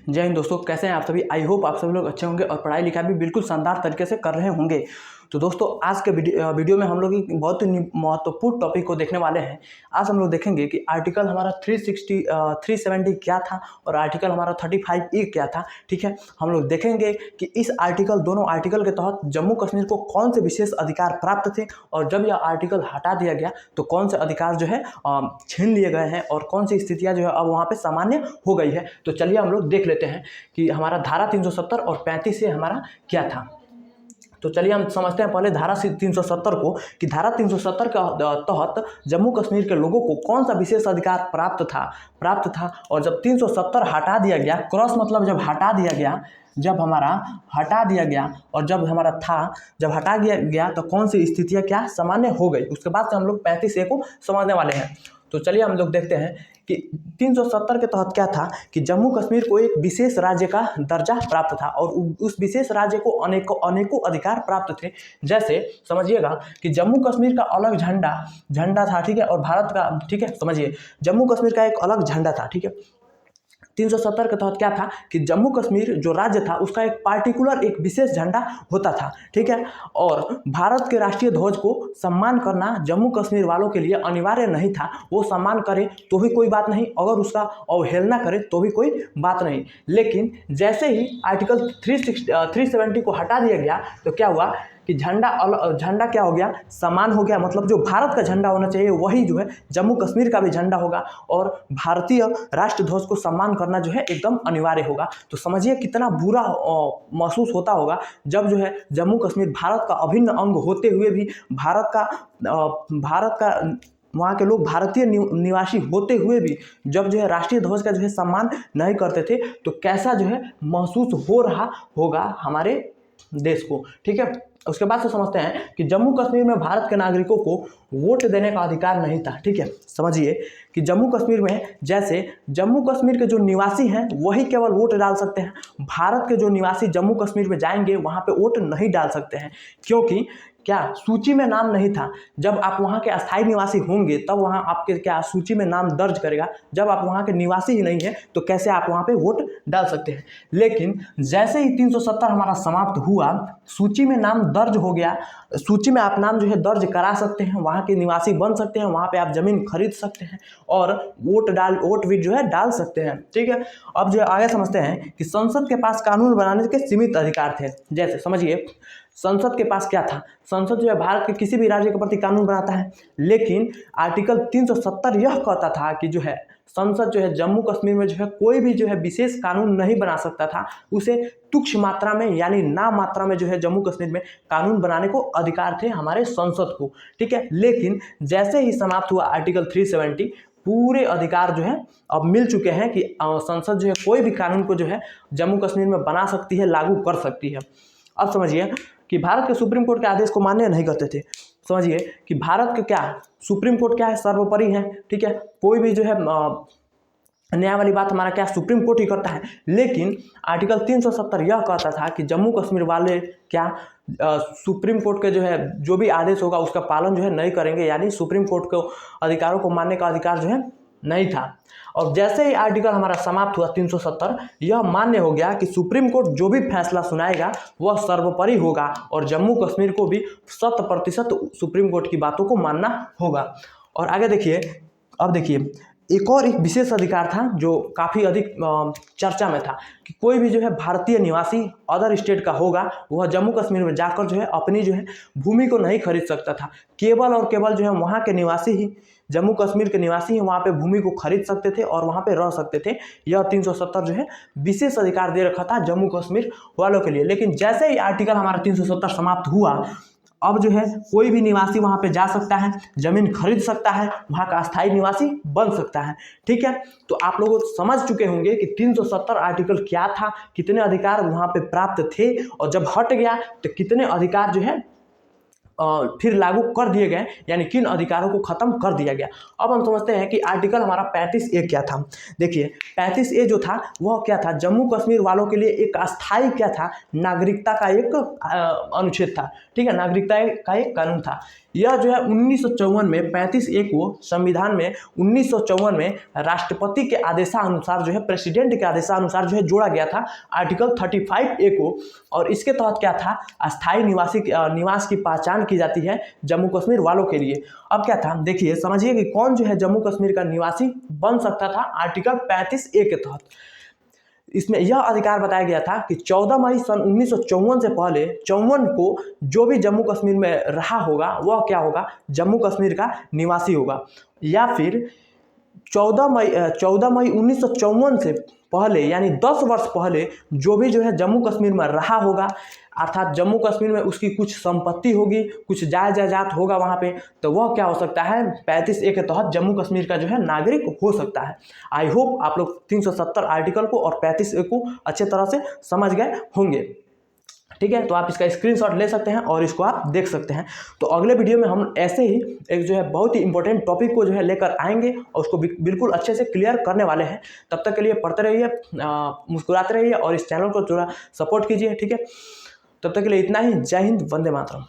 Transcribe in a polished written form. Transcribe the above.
जय हिंद दोस्तों, कैसे हैं आप सभी। आई होप आप सभी लोग अच्छे होंगे और पढ़ाई लिखाई भी बिल्कुल शानदार तरीके से कर रहे होंगे। तो दोस्तों आज के वीडियो में हम लोग एक बहुत ही महत्वपूर्ण टॉपिक को देखने वाले हैं। आज हम लोग देखेंगे कि आर्टिकल हमारा 370 क्या था और आर्टिकल हमारा 35E क्या था। ठीक है, हम लोग देखेंगे कि इस दोनों आर्टिकल के तहत जम्मू कश्मीर को कौन से विशेष अधिकार प्राप्त थे और जब यह आर्टिकल हटा दिया गया तो कौन से अधिकार जो है छीन लिए गए हैं और कौन सी स्थितियाँ जो है अब वहाँ पे सामान्य हो गई है। तो चलिए हम लोग देख लेते हैं कि हमारा धारा 370 और 35 से हमारा क्या था। तो चलिए हम समझते हैं पहले धारा 370 को कि धारा 370 के तहत जम्मू कश्मीर के लोगों को कौन सा विशेष अधिकार प्राप्त था। और जब 370 हटा दिया गया, क्रॉस मतलब जब हटा दिया गया, जब हमारा हटा दिया गया और जब हमारा जब हटा गया तो कौन सी स्थितियाँ क्या सामान्य हो गई। उसके बाद से हम लोग 35A को समझने वाले हैं। तो चलिए हम लोग देखते हैं कि 370 के तहत क्या था कि जम्मू कश्मीर को एक विशेष राज्य का दर्जा प्राप्त था और उस विशेष राज्य को अनेकों अधिकार प्राप्त थे। जैसे समझिएगा कि जम्मू कश्मीर का अलग झंडा था, ठीक है, और भारत का, ठीक है, समझिए जम्मू कश्मीर का एक अलग झंडा था, ठीक है। 370 के तहत क्या था कि जम्मू कश्मीर जो राज्य था उसका एक विशेष झंडा होता था, ठीक है, और भारत के राष्ट्रीय ध्वज को सम्मान करना जम्मू कश्मीर वालों के लिए अनिवार्य नहीं था। वो सम्मान करे तो भी कोई बात नहीं, अगर उसका अवहेलना करे तो भी कोई बात नहीं। लेकिन जैसे ही आर्टिकल 370 को हटा दिया गया तो क्या हुआ कि झंडा क्या हो गया, समान हो गया। मतलब जो भारत का झंडा होना चाहिए वही जो है जम्मू कश्मीर का भी झंडा होगा और भारतीय राष्ट्र ध्वज को सम्मान करना जो है एकदम अनिवार्य होगा। तो समझिए कितना बुरा महसूस होता होगा जब जो है जम्मू कश्मीर भारत का अभिन्न अंग होते हुए भी भारत का वहाँ के लोग भारतीय निवासी होते हुए भी जब जो है राष्ट्रीय ध्वज का जो है सम्मान नहीं करते थे तो कैसा जो है महसूस हो रहा होगा हमारे देश को, ठीक है। उसके बाद से समझते हैं कि जम्मू कश्मीर में भारत के नागरिकों को वोट देने का अधिकार नहीं था, ठीक है। समझिए कि जम्मू कश्मीर में जैसे जम्मू कश्मीर के जो निवासी हैं वही केवल वोट डाल सकते हैं। भारत के जो निवासी जम्मू कश्मीर में जाएंगे वहाँ पे वोट नहीं डाल सकते हैं, क्योंकि क्या सूची में नाम नहीं था। जब आप वहाँ के अस्थायी निवासी होंगे तब वहाँ आपके क्या सूची में नाम दर्ज करेगा। जब आप वहाँ के निवासी ही नहीं है तो कैसे आप वहाँ पे वोट डाल सकते हैं। लेकिन जैसे ही 370 हमारा समाप्त हुआ, सूची में नाम दर्ज हो गया, सूची में आप नाम जो है दर्ज करा सकते हैं, वहाँ के निवासी बन सकते हैं, वहाँ पे आप जमीन खरीद सकते हैं और वोट भी जो है डाल सकते हैं, ठीक है। अब जो आगे समझते हैं कि संसद के पास कानून बनाने के सीमित अधिकार थे। जैसे समझिए संसद के पास क्या था, संसद जो है भारत के किसी भी राज्य के प्रति कानून बनाता है, लेकिन आर्टिकल 370 यह कहता था कि जो है संसद जो है जम्मू कश्मीर में जो है कोई भी जो है विशेष कानून नहीं बना सकता था। उसे तुच्छ मात्रा में यानी नाम मात्रा में जो है जम्मू कश्मीर में कानून बनाने को अधिकार थे हमारे संसद को, ठीक है। लेकिन जैसे ही समाप्त हुआ आर्टिकल 370, पूरे अधिकार जो है अब मिल चुके हैं कि संसद जो है कोई भी कानून को जो है जम्मू कश्मीर में बना सकती है, लागू कर सकती है। अब समझिए कि भारत के सुप्रीम कोर्ट के आदेश को मान्य नहीं करते थे। समझिए कि भारत का क्या सुप्रीम कोर्ट क्या है, सर्वोपरि है, ठीक है। कोई भी जो है न्याय वाली बात हमारा क्या सुप्रीम कोर्ट ही करता है। लेकिन आर्टिकल 370 यह कहता था कि जम्मू कश्मीर वाले क्या सुप्रीम कोर्ट के जो है जो भी आदेश होगा उसका पालन जो है नहीं करेंगे, यानी सुप्रीम कोर्ट को अधिकारों को मानने का अधिकार जो है नहीं था। और जैसे ही आर्टिकल हमारा समाप्त हुआ 370, यह मान्य हो गया कि सुप्रीम कोर्ट जो भी फैसला सुनाएगा वह सर्वोपरि होगा और जम्मू कश्मीर को भी 100% सुप्रीम कोर्ट की बातों को मानना होगा। और आगे देखिए, अब देखिए एक विशेष अधिकार था जो काफ़ी अधिक चर्चा में था कि कोई भी जो है भारतीय निवासी अदर स्टेट का होगा वह जम्मू कश्मीर में जाकर जो है अपनी जो है भूमि को नहीं खरीद सकता था। केवल और केवल जो है वहाँ के निवासी ही, जम्मू कश्मीर के निवासी ही वहाँ पे भूमि को खरीद सकते थे और वहाँ पे रह सकते थे। यह 370 जो है विशेष अधिकार दे रखा था जम्मू कश्मीर वालों के लिए। लेकिन जैसे ही आर्टिकल हमारा 370 समाप्त हुआ, अब जो है कोई भी निवासी वहाँ पे जा सकता है, जमीन खरीद सकता है, वहाँ का अस्थायी निवासी बन सकता है, ठीक है। तो आप लोग समझ चुके होंगे कि 370 आर्टिकल क्या था, कितने अधिकार वहाँ पे प्राप्त थे और जब हट गया तो कितने अधिकार जो है फिर लागू कर दिए गए, यानी किन अधिकारों को खत्म कर दिया गया। अब हम समझते हैं कि आर्टिकल हमारा 35A क्या था। देखिए 35A जो था वह क्या था, जम्मू कश्मीर वालों के लिए एक अस्थायी क्या था, नागरिकता का एक अनुच्छेद था, ठीक है, नागरिकता का एक कानून था। यह जो है 1954 में 35A को संविधान में 1954 में राष्ट्रपति के आदेशानुसार जो है, प्रेसिडेंट के आदेशानुसार जो है जोड़ा गया था आर्टिकल 35A को। और इसके तहत क्या था, अस्थायी निवास की पहचान की जाती है जम्मू कश्मीर वालों के लिए। अब क्या था, देखिए समझिए कि कौन जो है जम्मू कश्मीर का निवासी बन सकता था आर्टिकल 35A के तहत। इसमें यह अधिकार बताया गया था कि 14 मई सन 1954 से पहले 54 को जो भी जम्मू कश्मीर में रहा होगा वह क्या होगा, जम्मू कश्मीर का निवासी होगा। या फिर 14 मई 1954 से पहले यानी 10 वर्ष पहले जो भी जो है जम्मू कश्मीर में रहा होगा, अर्थात जम्मू कश्मीर में उसकी कुछ संपत्ति होगी, कुछ जायदाद होगा वहाँ पे, तो वह क्या हो सकता है, 35A के तहत जम्मू कश्मीर का जो है नागरिक हो सकता है। आई होप आप लोग 370 आर्टिकल को और 35A को अच्छे तरह से समझ गए होंगे। ठीक है, तो आप इसका स्क्रीनशॉट ले सकते हैं और इसको आप देख सकते हैं। तो अगले वीडियो में हम ऐसे ही एक जो है बहुत ही इंपॉर्टेंट टॉपिक को जो है लेकर आएंगे और उसको बिल्कुल अच्छे से क्लियर करने वाले हैं। तब तक के लिए पढ़ते रहिए, मुस्कुराते रहिए और इस चैनल को थोड़ा सपोर्ट कीजिए। ठीक है, तब तक के लिए इतना ही। जय हिंद, वंदे मातरम।